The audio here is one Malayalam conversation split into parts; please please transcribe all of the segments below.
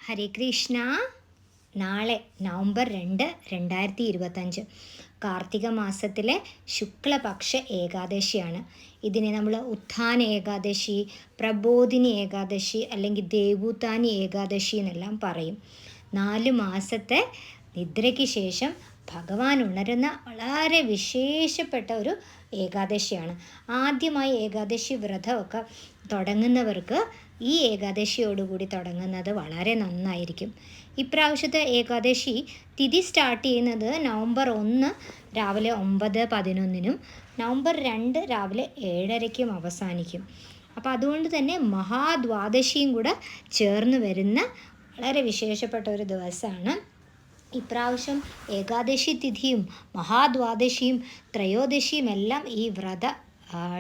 ഹരേ കൃഷ്ണ. നാളെ നവംബർ 2, 2025 കാർത്തിക മാസത്തിലെ ശുക്ലപക്ഷ ഏകാദശിയാണ്. ഇതിനെ നമ്മൾ ഉത്ഥാന ഏകാദശി, പ്രബോധിനി ഏകാദശി അല്ലെങ്കിൽ ദേവൂത്താനി ഏകാദശി എന്നെല്ലാം പറയും. 4 മാസത്തെ നിദ്രയ്ക്ക് ശേഷം ഭഗവാൻ ഉണരുന്ന വളരെ വിശേഷപ്പെട്ട ഒരു ഏകാദശിയാണ്. ആദ്യമായി ഏകാദശി വ്രതമൊക്കെ തുടങ്ങുന്നവർക്ക് ഈ ഏകാദശിയോടുകൂടി തുടങ്ങുന്നത് വളരെ നന്നായിരിക്കും. ഇപ്രാവശ്യത്തെ ഏകാദശി തിഥി സ്റ്റാർട്ട് ചെയ്യുന്നത് നവംബർ 1 രാവിലെ 9:11 നവംബർ 2 രാവിലെ 7:30 അവസാനിക്കും. അപ്പോൾ അതുകൊണ്ട് തന്നെ മഹാദ്വാദശിയും കൂടെ ചേർന്ന് വരുന്ന വളരെ വിശേഷപ്പെട്ട ഒരു ദിവസമാണ്. ഇപ്രാവശ്യം ഏകാദശി തിഥിയും മഹാദ്വാദശിയും ത്രയോദശിയും എല്ലാം ഈ വ്രത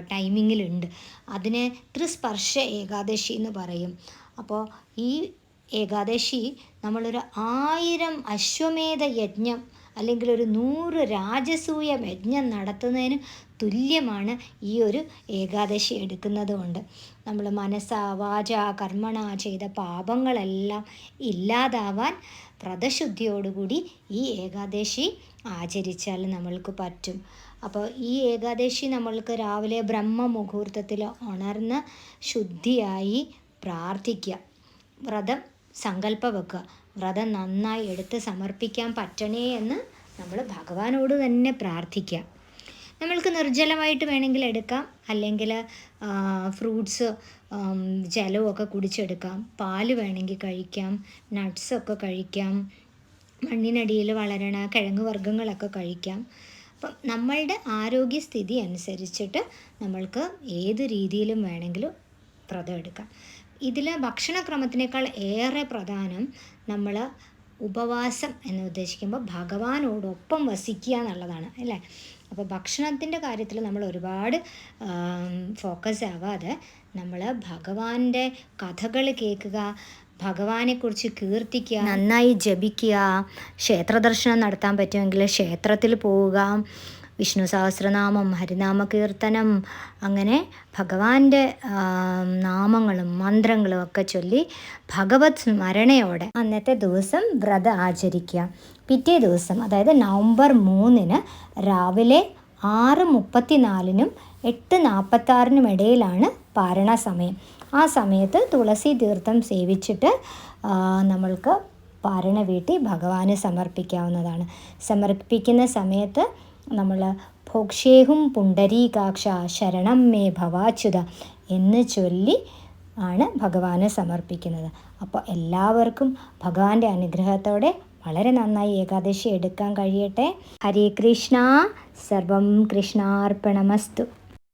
ടൈമിങ്ങിലുണ്ട്. അതിനെ ത്രിസ്പർശ ഏകാദശി എന്ന് പറയും. അപ്പോൾ ഈ ഏകാദശി നമ്മളൊരു 1000 അശ്വമേധ യജ്ഞം അല്ലെങ്കിൽ ഒരു 100 രാജസൂയ യജ്ഞം നടത്തുന്നതിന് തുല്യമാണ് ഈ ഒരു ഏകാദശി എടുക്കുന്നത് കൊണ്ട്. നമ്മൾ മനസ്സ വാച കർമ്മണ ചെയ്ത പാപങ്ങളെല്ലാം ഇല്ലാതാവാൻ വ്രതശുദ്ധിയോടുകൂടി ഈ ഏകാദശി ആചരിച്ചാൽ നമ്മൾക്ക് പറ്റും. അപ്പോൾ ഈ ഏകാദശി നമ്മൾക്ക് രാവിലെ ബ്രഹ്മമുഹൂർത്തത്തിൽ ഉണർന്ന് ശുദ്ധിയായി പ്രാർത്ഥിക്കുക. വ്രതം സങ്കല്പം വെക്കുക. വ്രതം നന്നായി എടുത്ത് സമർപ്പിക്കാൻ പറ്റണേ എന്ന് നമ്മൾ ഭഗവാനോട് തന്നെ പ്രാർത്ഥിക്കുക. നമ്മൾക്ക് നിർജ്ജലമായിട്ട് വേണമെങ്കിൽ എടുക്കാം, അല്ലെങ്കിൽ ഫ്രൂട്ട്സ് ജലമൊക്കെ കുടിച്ചെടുക്കാം, പാല് വേണമെങ്കിൽ കഴിക്കാം, നട്ട്സൊക്കെ കഴിക്കാം, മണ്ണിനടിയിൽ വളരണ കിഴങ്ങ് വർഗ്ഗങ്ങളൊക്കെ കഴിക്കാം. അപ്പം നമ്മളുടെ ആരോഗ്യസ്ഥിതി അനുസരിച്ചിട്ട് നമ്മൾക്ക് ഏത് രീതിയിലും വേണമെങ്കിലും വ്രതം എടുക്കാം. ഇതിൽ ഭക്ഷണക്രമത്തിനേക്കാൾ ഏറെ പ്രധാനം നമ്മൾ ഉപവാസം എന്ന് ഉദ്ദേശിക്കുമ്പോൾ ഭഗവാനോടൊപ്പം വസിക്കുക എന്നുള്ളതാണ്, അല്ലേ? അപ്പോൾ ഭക്ഷണത്തിൻ്റെ കാര്യത്തിൽ നമ്മൾ ഒരുപാട് ഫോക്കസ് ആവാതെ നമ്മൾ ഭഗവാന്റെ കഥകൾ കേൾക്കുക, ഭഗവാനെക്കുറിച്ച് കീർത്തിക്കുക, നന്നായി ജപിക്കുക, ക്ഷേത്രദർശനം നടത്താൻ പറ്റുമെങ്കിൽ ക്ഷേത്രത്തിൽ പോവുക, വിഷ്ണു സഹസ്രനാമം, ഹരിനാമ കീർത്തനം, അങ്ങനെ ഭഗവാന്റെ നാമങ്ങളും മന്ത്രങ്ങളും ഒക്കെ ചൊല്ലി ഭഗവത് സ്മരണയോടെ അന്നത്തെ ദിവസം വ്രതം ആചരിക്കുക. പിറ്റേ ദിവസം അതായത് നവംബർ 3 രാവിലെ 6:34 8:46 ഇടയിലാണ് പാരണ സമയം. ആ സമയത്ത് തുളസി തീർത്ഥം സേവിച്ചിട്ട് നമ്മൾക്ക് പാരണ വീട്ടി ഭഗവാന് സമർപ്പിക്കാവുന്നതാണ്. സമർപ്പിക്കുന്ന സമയത്ത് നമ്മൾ ഭോക്ഷേഹും പുണ്ടരീകാക്ഷ ശരണം മേ ഭവാച്യുത എന്ന് ചൊല്ലി ആണ് ഭഗവാന് സമർപ്പിക്കുന്നത്. അപ്പോൾ എല്ലാവർക്കും ഭഗവാന്റെ അനുഗ്രഹത്തോടെ വളരെ നന്നായി ഏകാദശി എടുക്കാൻ കഴിയട്ടെ. ഹരേ കൃഷ്ണ. സർവം കൃഷ്ണാർപ്പണമസ്തു.